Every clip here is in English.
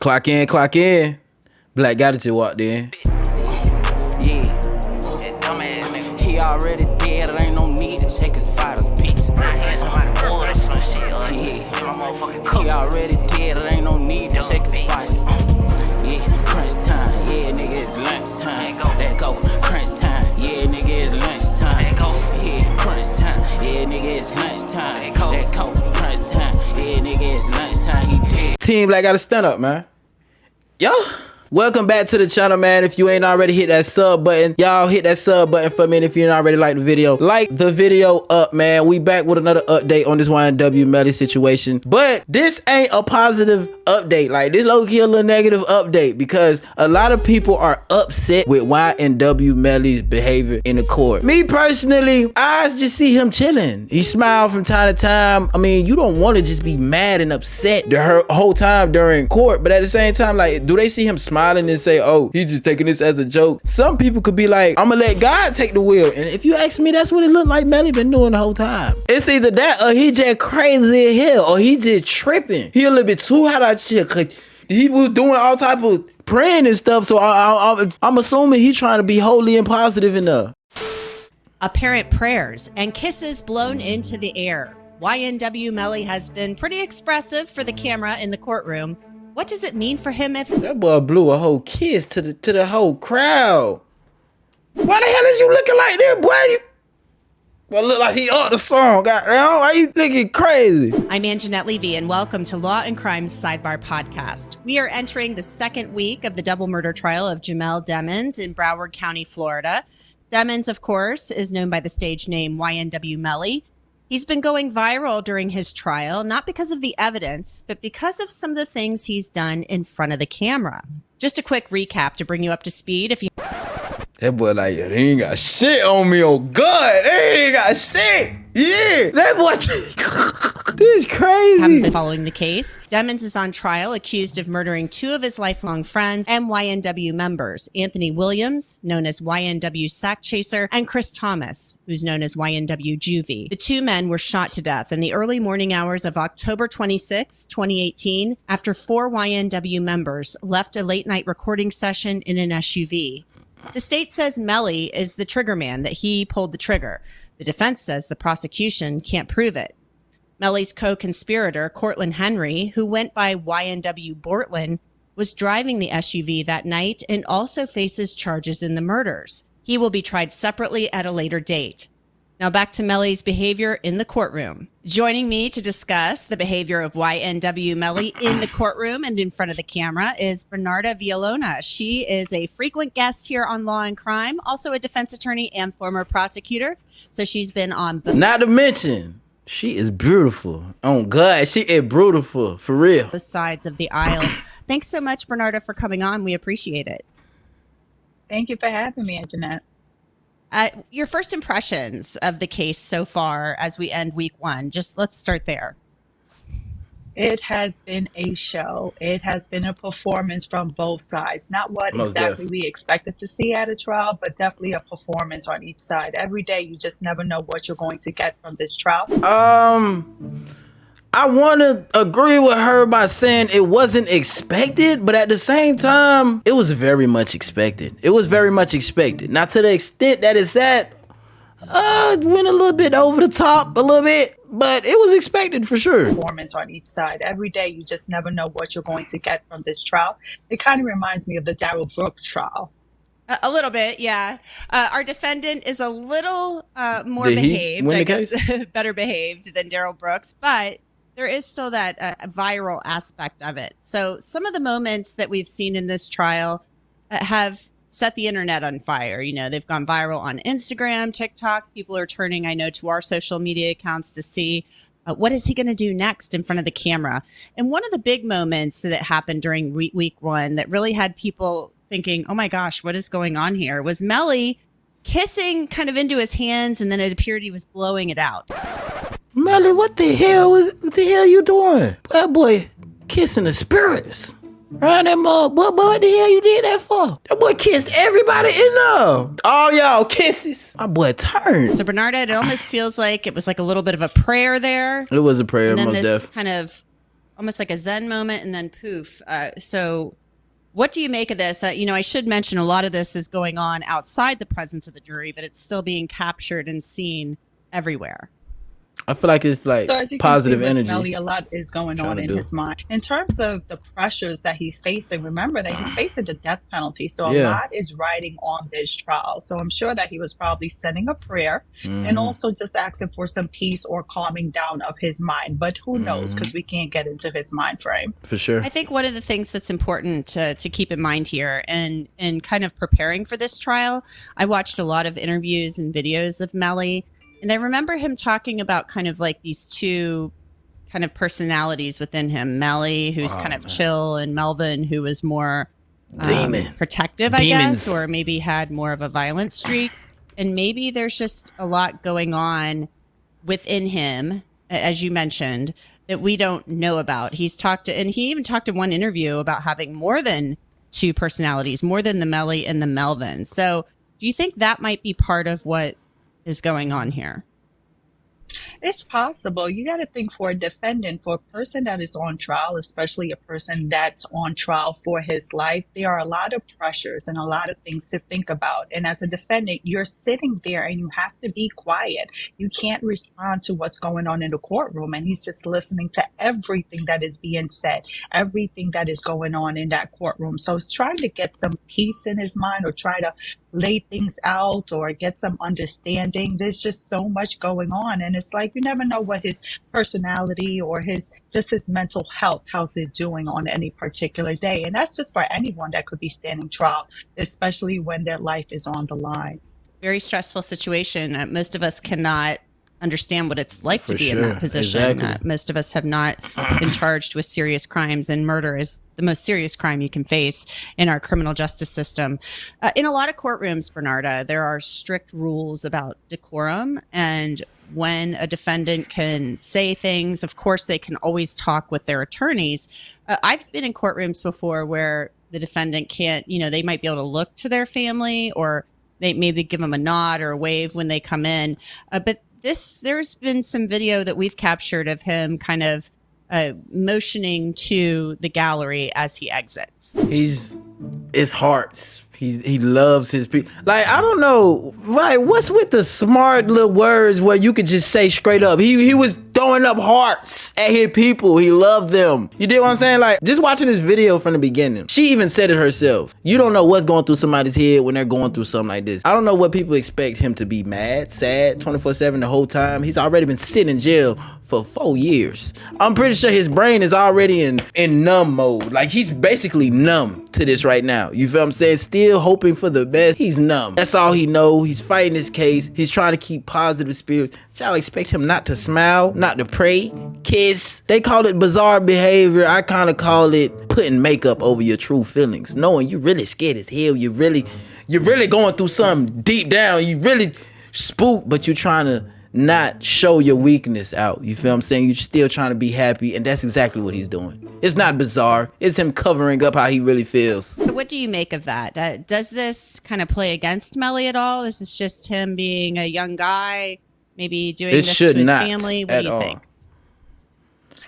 Clock in, clock in. Black got it, you walked in. Yeah. He already dead, it ain't no need to check his vitals, bitch. He already dead, it ain't no need to check his vitals. Yeah, crunch time, yeah, nigga, it's lunch time. Let go, crunch time, yeah, nigga, it's lunch time. Yeah, crunch time, yeah, nigga, it's lunch time. Let go, crunch time, yeah, nigga, it's lunch time. He dead. Team Black got to stand up, man. Yo, welcome back to the channel, man. If you ain't already hit that sub button, y'all hit that sub button for me. And if you ain't already like the video up, man. We back with another update on this YNW Melly situation. But this ain't a positive update. Like, this low-key a little negative update because a lot of people are upset with YNW Melly's behavior in the court. Me personally, I just see him chilling. He smiled from time to time. I mean, you don't want to just be mad and upset the whole time during court, but at the same time, like, do they see him smiling and say, oh, he's just taking this as a joke? Some people could be like, I'm gonna let God take the wheel. And if you ask me, that's what it looked like Melly been doing the whole time. It's either that or he just crazy as hell, or he just tripping. He a little bit too hot out here because he was doing all type of praying and stuff. So I'm assuming he's trying to be holy and positive enough. Apparent prayers and kisses blown into the air. YNW Melly has been pretty expressive for the camera in the courtroom. What does it mean for him if that boy blew a whole kiss to the whole crowd? Why the hell is you looking like that, boy? Well, look like he up the song. Goddamn, why you looking crazy? I'm Anjanette Levy, and welcome to Law and Crime's Sidebar Podcast. We are entering the second week of the double murder trial of Jamel Demons in Broward County, Florida. Demons, of course, is known by the stage name YNW Melly. He's been going viral during his trial, not because of the evidence, but because of some of the things he's done in front of the camera. Just a quick recap to bring you up to speed. If you That boy like, yeah, they ain't got shit on me, oh God. They ain't got shit. Yeah, that boy, this is crazy. haven't been following the case, Demons is on trial accused of murdering two of his lifelong friends and YNW members, Anthony Williams, known as YNW Sack Chaser, and Chris Thomas, who's known as YNW Juvie. The two men were shot to death in the early morning hours of October 26, 2018, after four YNW members left a late-night recording session in an SUV. The state says Melly is the trigger man, that he pulled the trigger. The defense says the prosecution can't prove it. Melly's co-conspirator, Cortland Henry, who went by YNW Bortland, was driving the SUV that night and also faces charges in the murders. He will be tried separately at a later date. Now back to Melly's behavior in the courtroom. Joining me to discuss the behavior of YNW Melly in the courtroom and in front of the camera is Bernarda Villalona. She is a frequent guest here on Law and Crime, also a defense attorney and former prosecutor. So she's been on... Not to mention, she is beautiful. Oh God, she is beautiful, for real. Both sides of the aisle. Thanks so much, Bernarda, for coming on. We appreciate it. Thank you for having me, Anjanette. Your first impressions of the case so far as we end week one, just let's start there. It has been a show. It has been a performance from both sides. Not what Most exactly definitely we expected to see at a trial, but definitely a performance on each side. Every day, you just never know what you're going to get from this trial. I want to agree with her by saying it wasn't expected, but at the same time, it was very much expected. It was very much expected. Not to the extent that it's at, went a little bit over the top, a little bit, but it was expected for sure. Performance on each side. Every day, you just never know what you're going to get from this trial. It kind of reminds me of the Darrell Brooks trial. A little bit, yeah. Our defendant is a little more behaved, I guess, better behaved than Darrell Brooks, but there is still that viral aspect of it. So some of the moments that we've seen in this trial have set the internet on fire. You know, they've gone viral on Instagram, TikTok. People are turning, I know, to our social media accounts to see what is he going to do next in front of the camera. And one of the big moments that happened during week one that really had people thinking, oh my gosh, what is going on here, was Melly kissing kind of into his hands, and then it appeared he was blowing it out. Melly, what the hell you doing? That boy kissing the spirits. Right, that mug. What the hell you did that for? That boy kissed everybody in there. All y'all kisses. My boy turned. So Bernarda, it almost feels like it was like a little bit of a prayer there. It was a prayer, and then most this def. kind of almost like a Zen moment and then poof. So what do you make of this? I should mention a lot of this is going on outside the presence of the jury, but it's still being captured and seen everywhere. I feel like it's like So as you positive can see with energy. Melly, a lot is going Trying on to in do. his mind. In terms of the pressures that he's facing, remember that he's facing the death penalty. So a Yeah. lot is riding on this trial. So I'm sure that he was probably sending a prayer and Mm-hmm. also just asking for some peace or calming down of his mind. But who knows? Because we can't get into his mind frame. For sure. I think one of the things that's important to keep in mind here and kind of preparing for this trial, I watched a lot of interviews and videos of Melly, and I remember him talking about kind of like these two kind of personalities within him. Melly, who's kind of chill, and Melvin, who was more Demon. protective, I Demons. guess, or maybe had more of a violent streak. And maybe there's just a lot going on within him, as you mentioned, that we don't know about. He even talked in one interview about having more than two personalities, more than the Melly and the Melvin. So do you think that might be part of what is going on here? It's possible. You got to think, for a defendant, for a person that is on trial, especially a person that's on trial for his life, there are a lot of pressures and a lot of things to think about. And as a defendant, you're sitting there and you have to be quiet. You can't respond to what's going on in the courtroom. And he's just listening to everything that is being said, everything that is going on in that courtroom. So he's trying to get some peace in his mind, or try to lay things out or get some understanding. There's just so much going on, and it's like you never know what his personality or his mental health, how's it doing on any particular day. And that's just for anyone that could be standing trial, especially when their life is on the line. Very stressful situation. Most of us cannot understand what it's like to For be in sure. that position. Exactly. Most of us have not been charged with serious crimes, and murder is the most serious crime you can face in our criminal justice system. In a lot of courtrooms, Bernarda, there are strict rules about decorum and when a defendant can say things. Of course, they can always talk with their attorneys. I've been in courtrooms before where the defendant can't, they might be able to look to their family, or they maybe give them a nod or a wave when they come in. But there's been some video that we've captured of him kind of motioning to the gallery as he exits. It's hearts. He loves his people. Like, I don't know, right? What's with the smart little words where you could just say straight up? He was throwing up hearts at his people. He loved them. You dig what I'm saying? Like, just watching this video from the beginning, she even said it herself. You don't know what's going through somebody's head when they're going through something like this. I don't know what people expect him to be mad, sad, 24/7 the whole time. He's already been sitting in jail for 4 years. I'm pretty sure his brain is already in numb mode. Like, he's basically numb to this right now. You feel what I'm saying? Still hoping for the best. He's numb. That's all he know. He's fighting his case. He's trying to keep positive spirits. Y'all expect him not to smile, not to pray, kiss. They call it bizarre behavior. I kind of call it putting makeup over your true feelings. Knowing you really scared as hell. You're really going through something deep down. You really spooked, but you're trying to not show your weakness out. You feel what I'm saying? You're still trying to be happy, and that's exactly what he's doing. It's not bizarre. It's him covering up how he really feels. So what do you make of that? Does this kind of play against Melly at all? Is this just him being a young guy, maybe doing this to his family? What do you think?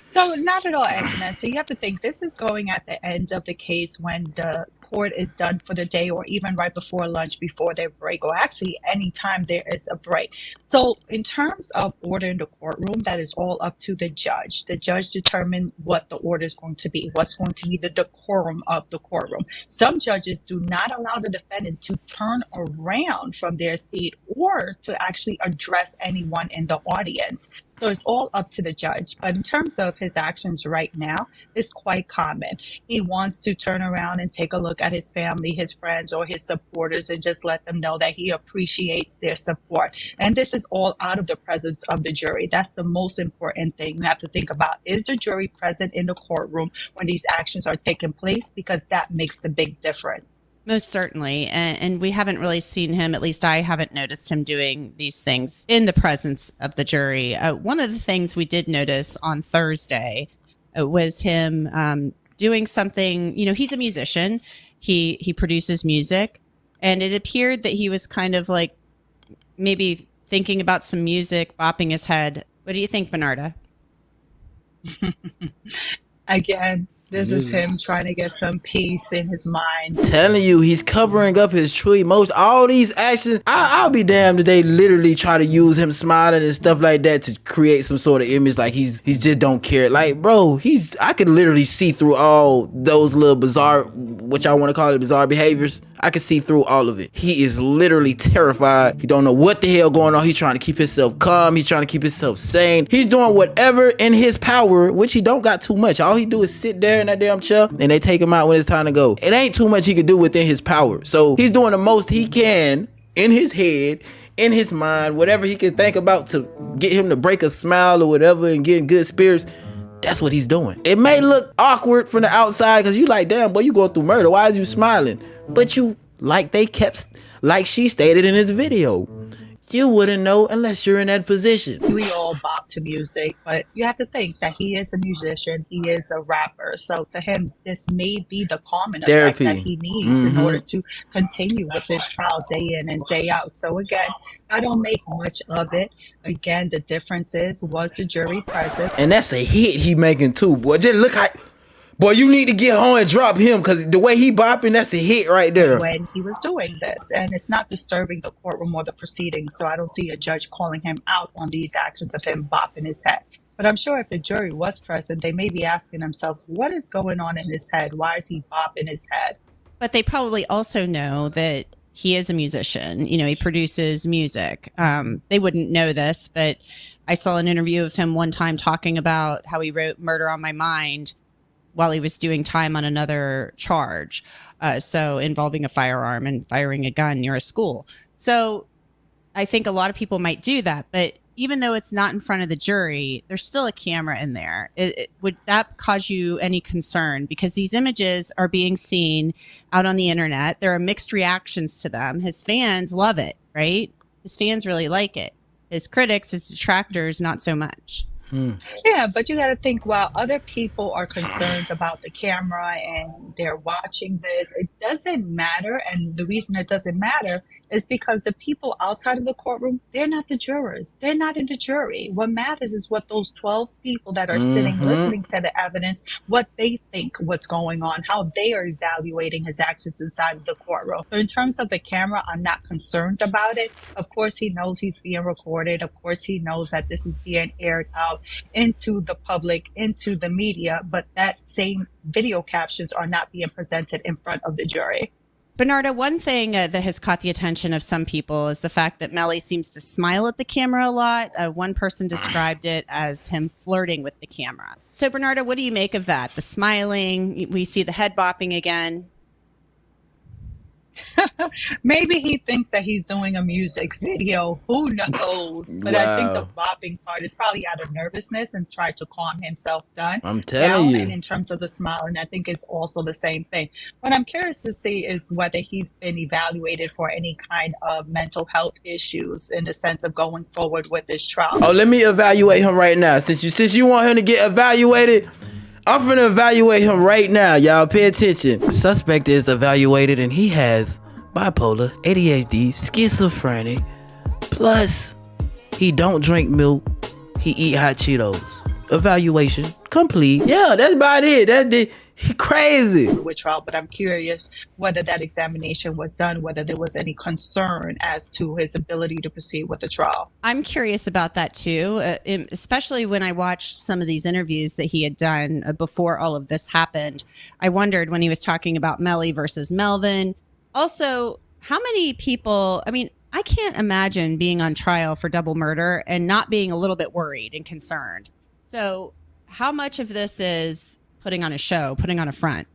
So not at all, Antoinette. So you have to think, this is going at the end of the case when the court is done for the day, or even right before lunch, before their break, or actually anytime there is a break. So in terms of order in the courtroom, that is all up to the judge. The judge determines what the order is going to be, what's going to be the decorum of the courtroom. Some judges do not allow the defendant to turn around from their seat or to actually address anyone in the audience. So it's all up to the judge. But in terms of his actions right now, it's quite common. He wants to turn around and take a look at his family, his friends, or his supporters, and just let them know that he appreciates their support. And this is all out of the presence of the jury. That's the most important thing you have to think about. Is the jury present in the courtroom when these actions are taking place? Because that makes the big difference. Most certainly. And we haven't really seen him, at least I haven't noticed him doing these things in the presence of the jury. One of the things we did notice on Thursday was him doing something. He's a musician. He produces music. And it appeared that he was kind of like maybe thinking about some music, bopping his head. What do you think, Bernarda? Again, this is him trying to get some peace in his mind. Telling you, he's covering up his true emotions. All these actions, I'll be damned if they literally try to use him smiling and stuff like that to create some sort of image like he's just don't care. Like, bro, I could literally see through all those little bizarre, what y'all want to call it, bizarre behaviors. I can see through all of it. He is literally terrified. He don't know what the hell going on. He's trying to keep himself calm. He's trying to keep himself sane. He's doing whatever in his power, which he don't got too much. All he do is sit there in that damn chair and they take him out when it's time to go. It ain't too much he could do within his power. So he's doing the most he can in his head, in his mind, whatever he can think about to get him to break a smile or whatever and get in good spirits. That's what he's doing. It may look awkward from the outside because you like, damn, boy, you going through murder. Why is you smiling? But you, like she stated in this video, you wouldn't know unless you're in that position. We all bop to music, but you have to think that he is a musician, he is a rapper. So to him, this may be the calming effect that he needs in order to continue with this trial day in and day out. So again, I don't make much of it. Again, the difference was the jury present? And that's a hit he making too, boy. Just look how... Boy, you need to get home and drop him because the way he bopping, that's a hit right there. When he was doing this, and it's not disturbing the courtroom or the proceedings, so I don't see a judge calling him out on these actions of him bopping his head. But I'm sure if the jury was present, they may be asking themselves, what is going on in his head? Why is he bopping his head? But they probably also know that he is a musician. You know, he produces music. They wouldn't know this, but I saw an interview of him one time talking about how he wrote Murder on My Mind while he was doing time on another charge, so involving a firearm and firing a gun near a school. So I think a lot of people might do that, but even though it's not in front of the jury, there's still a camera in there. Would that cause you any concern? Because these images are being seen out on the internet. There are mixed reactions to them. His fans love it, right? His fans really like it. His critics, his detractors, not so much. Yeah, but you got to think while other people are concerned about the camera and they're watching this, it doesn't matter. And the reason it doesn't matter is because the people outside of the courtroom, they're not the jurors. They're not in the jury. What matters is what those 12 people that are sitting, listening to the evidence, what they think, what's going on, how they are evaluating his actions inside of the courtroom. So in terms of the camera, I'm not concerned about it. Of course, he knows he's being recorded. Of course, he knows that this is being aired out into the public, into the media, but that same video captions are not being presented in front of the jury. Bernarda, one thing that has caught the attention of some people is the fact that Melly seems to smile at the camera a lot. One person described it as him flirting with the camera. So Bernarda, what do you make of that? The smiling, we see the head bopping again. Maybe he thinks that he's doing a music video. Who knows? But I think the bopping part is probably out of nervousness and try to calm himself down. I'm telling you. And in terms of the smiling, I think it's also the same thing. What I'm curious to see is whether he's been evaluated for any kind of mental health issues in the sense of going forward with this trial. Oh, let me evaluate him right now. Since you want him to get evaluated, I'm finna evaluate him right now, y'all. Pay attention. Suspect is evaluated and he has bipolar, ADHD, schizophrenic, plus he don't drink milk, he eat hot Cheetos. Evaluation complete. Yeah, that's about it. He crazy. With trial, but I'm curious whether that examination was done, whether there was any concern as to his ability to proceed with the trial. I'm curious about that too, especially when I watched some of these interviews that he had done before all of this happened. I wondered when he was talking about Melly versus Melvin. Also, how many people, I mean, I can't imagine being on trial for double murder and not being a little bit worried and concerned. So how much of this is putting on a show, putting on a front?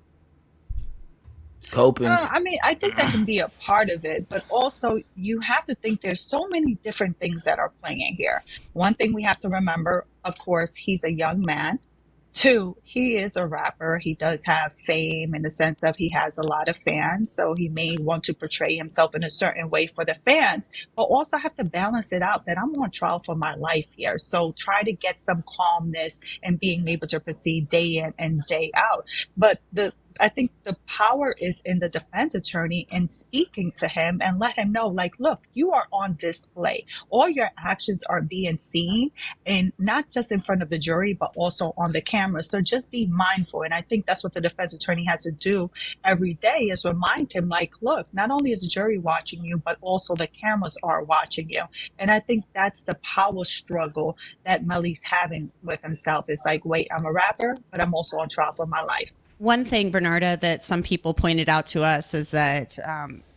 Coping. I mean, I think that can be a part of it, but also you have to think there's so many different things that are playing here. One thing we have to remember, of course, he's a young man. Two, he is a rapper. He does have fame in the sense of he has a lot of fans. So he may want to portray himself in a certain way for the fans, but also have to balance it out that I'm on trial for my life here. So try to get some calmness and being able to proceed day in and day out. But the I think the power is in the defense attorney and speaking to him and let him know, like, look, you are on display. All your actions are being seen, and not just in front of the jury, but also on the camera. So just be mindful. And I think that's what the defense attorney has to do every day, is remind him, like, look, not only is the jury watching you, but also the cameras are watching you. And I think that's the power struggle that Melly's having with himself. It's like, wait, I'm a rapper, but I'm also on trial for my life. One thing, Bernarda, that some people pointed out to us is that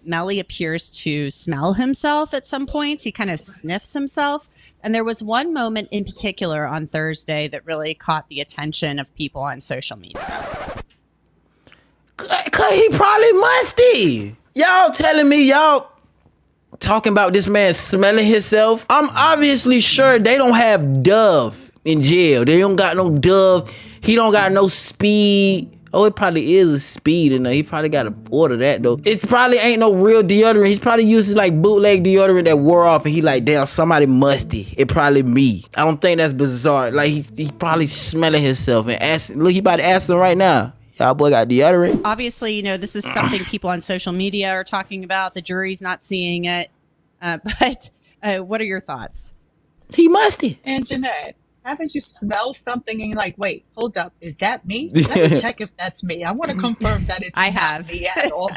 Melly appears to smell himself at some points. He kind of sniffs himself. And there was one moment in particular on Thursday that really caught the attention of people on social media. Cause he probably musty. Y'all telling me y'all talking about this man smelling himself? I'm obviously sure they don't have Dove in jail. They don't got no Dove. He don't got no Speed. Oh, it probably is a Speed in there. He probably got to order that though. It probably ain't no real deodorant. He's probably using like bootleg deodorant that wore off, and he like, damn, somebody musty. It probably me. I don't think that's bizarre. Like he probably smelling himself and asking. Look, he about to ask him right now. Y'all boy got deodorant. Obviously, you know, this is something people on social media are talking about. The jury's not seeing it. But what are your thoughts? He musty. And Jeanette, haven't you smelled something and you're like, wait, hold up, is that me? Let me check if that's me. I want to confirm that it's not me at all.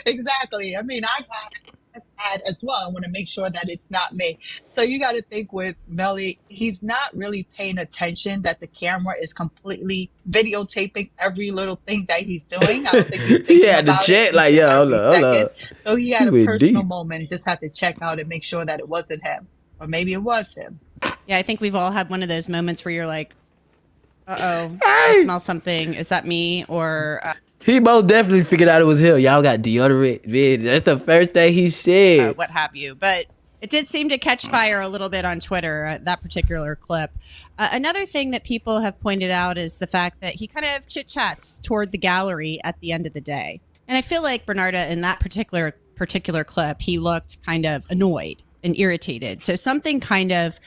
Exactly. I mean, I've had as well. I want to make sure that it's not me. So you got to think with Melly, he's not really paying attention that the camera is completely videotaping every little thing that he's doing. I don't think he's thinking had to about check, it like, yeah, hold every up. second. So he had He a went personal deep. moment and just had to check out and make sure that it wasn't him. Or maybe it was him. Yeah, I think we've all had one of those moments where you're like, uh-oh, I smell something. Is that me? Or... he most definitely figured out it was him. Y'all got deodorant. Man, that's the first thing he said. what have you. But it did seem to catch fire a little bit on Twitter, that particular clip. Another thing that people have pointed out is the fact that he kind of chit-chats toward the gallery at the end of the day. And I feel like Bernarda, in that particular clip, he looked kind of annoyed and irritated. So something kind of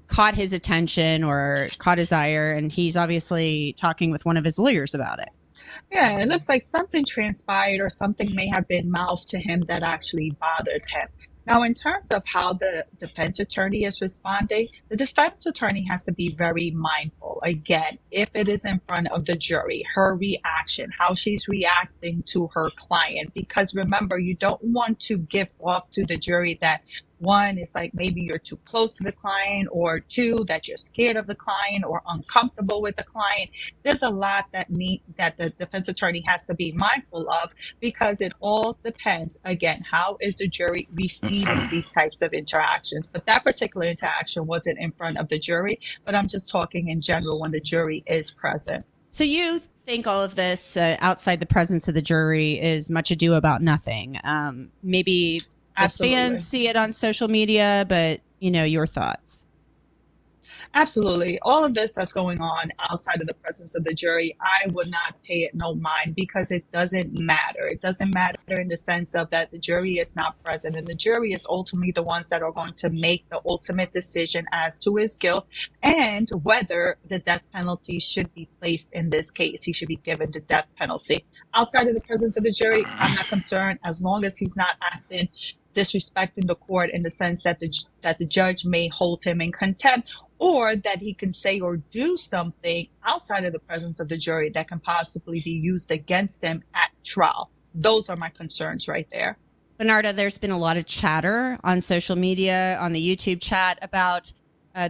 caught his attention or caught his ire, and he's obviously talking with one of his lawyers about it. Yeah, it looks like something transpired or something may have been mouthed to him that actually bothered him. Now, in terms of how the defense attorney is responding, the defense attorney has to be very mindful. Again, if it is in front of the jury, her reaction, how she's reacting to her client, because remember, you don't want to give off to the jury that one is like maybe you're too close to the client, or two, that you're scared of the client or uncomfortable with the client. There's a lot that the defense attorney has to be mindful of, because it all depends, again, how is the jury receiving these types of interactions. But that particular interaction wasn't in front of the jury, but I'm just talking in general when the jury is present. So you think all of this outside the presence of the jury is much ado about nothing. Maybe as fans see it on social media, but, you know, your thoughts. Absolutely. All of this that's going on outside of the presence of the jury, I would not pay it no mind, because it doesn't matter. It doesn't matter in the sense of that the jury is not present, and the jury is ultimately the ones that are going to make the ultimate decision as to his guilt and whether the death penalty should be placed in this case. He should be given the death penalty. Outside of the presence of the jury, I'm not concerned, as long as he's not acting disrespecting the court in the sense that the judge may hold him in contempt, or that he can say or do something outside of the presence of the jury that can possibly be used against him at trial. Those are my concerns right there. Bernarda, there's been a lot of chatter on social media, on the YouTube chat, about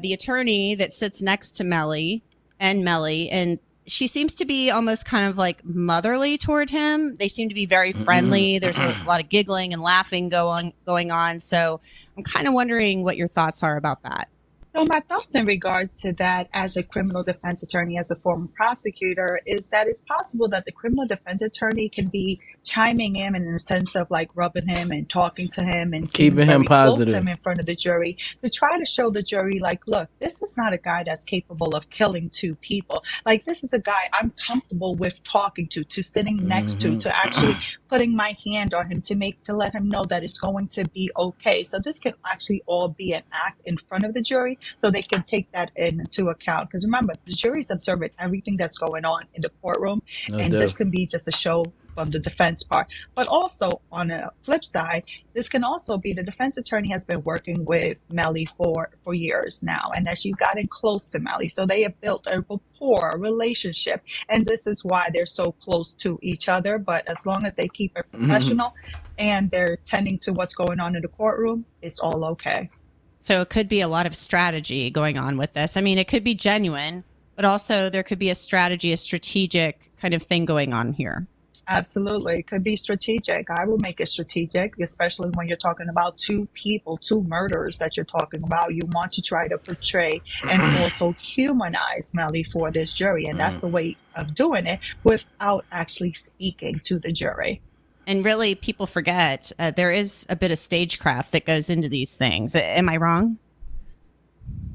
the attorney that sits next to Melly, and she seems to be almost kind of like motherly toward him. They seem to be very friendly. There's a lot of giggling and laughing going on. So I'm kind of wondering what your thoughts are about that. So my thoughts in regards to that, as a criminal defense attorney, as a former prosecutor, is that it's possible that the criminal defense attorney can be chiming in the sense of like rubbing him and talking to him and keeping him positive, close to him in front of the jury, to try to show the jury, like, look, this is not a guy that's capable of killing two people. Like, this is a guy I'm comfortable with talking to sitting next to actually putting my hand on him to let him know that it's going to be okay. So this can actually all be an act in front of the jury, so they can take that into account. Because remember, the jury's observing everything that's going on in the courtroom, and this can be just a show from the defense part. But also on the flip side, this can also be the defense attorney has been working with Melly for years now, and that she's gotten close to Melly. So they have built a rapport, a relationship, and this is why they're so close to each other. But as long as they keep it professional and they're tending to what's going on in the courtroom, it's all okay. So it could be a lot of strategy going on with this. I mean, it could be genuine, but also there could be a strategy, a strategic kind of thing going on here. Absolutely. It could be strategic. I will make it strategic, especially when you're talking about two people, two murders that you're talking about. You want to try to portray and also humanize Melly for this jury. And that's the way of doing it without actually speaking to the jury. And really, people forget there is a bit of stagecraft that goes into these things. Am I wrong?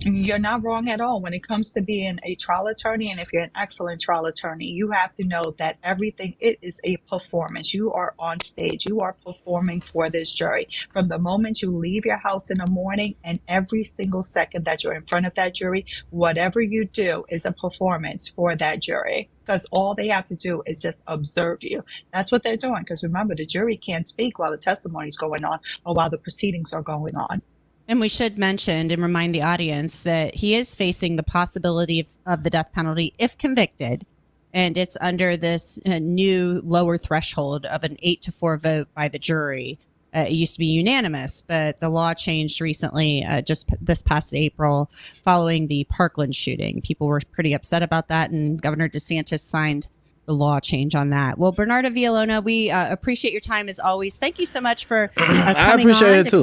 You're not wrong at all. When it comes to being a trial attorney, and if you're an excellent trial attorney, you have to know that everything, it is a performance. You are on stage. You are performing for this jury. From the moment you leave your house in the morning and every single second that you're in front of that jury, whatever you do is a performance for that jury. Because all they have to do is just observe you. That's what they're doing. Because remember, the jury can't speak while the testimony is going on or while the proceedings are going on. And we should mention and remind the audience that he is facing the possibility of the death penalty if convicted. And it's under this new lower threshold of an 8-4 vote by the jury. It used to be unanimous, but the law changed recently, just this past April, following the Parkland shooting. People were pretty upset about that, and Governor DeSantis signed the law change on that. Well, Bernarda Villalona, we appreciate your time as always. Thank you so much for coming on. I appreciate it too.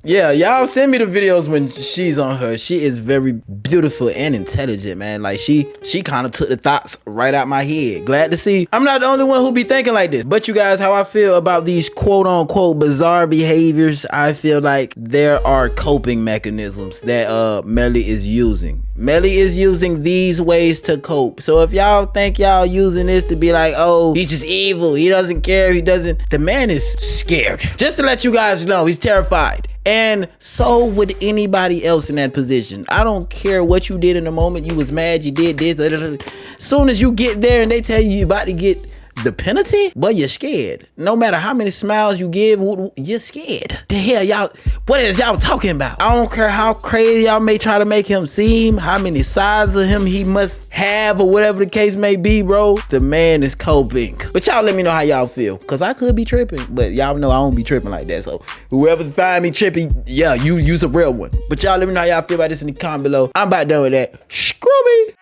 Yeah, y'all send me the videos when she's on her. She is very beautiful and intelligent, man. Like she kind of took the thoughts right out my head. Glad to see I'm not the only one who be thinking like this. But you guys, how I feel about these quote unquote bizarre behaviors, I feel like there are coping mechanisms that Melly is using. Melly is using these ways to cope. So if y'all think y'all using this to be like, oh, he's just evil, he doesn't care, the man is scared. Just to let you guys know, he's terrified. And so would anybody else in that position. I don't care what you did in the moment. You was mad, you did this. As soon as you get there and they tell you about to get the penalty, but you're scared. No matter how many smiles you give, you're scared. The hell y'all, what is y'all talking about? I don't care how crazy y'all may try to make him seem, how many sides of him he must have or whatever the case may be, bro. The man is coping. But y'all let me know how y'all feel, because I could be tripping, but y'all know I don't be tripping like that. So whoever find me tripping, yeah, you's a real one. But y'all let me know how y'all feel about this in the comment below. I'm about done with that. Screw me.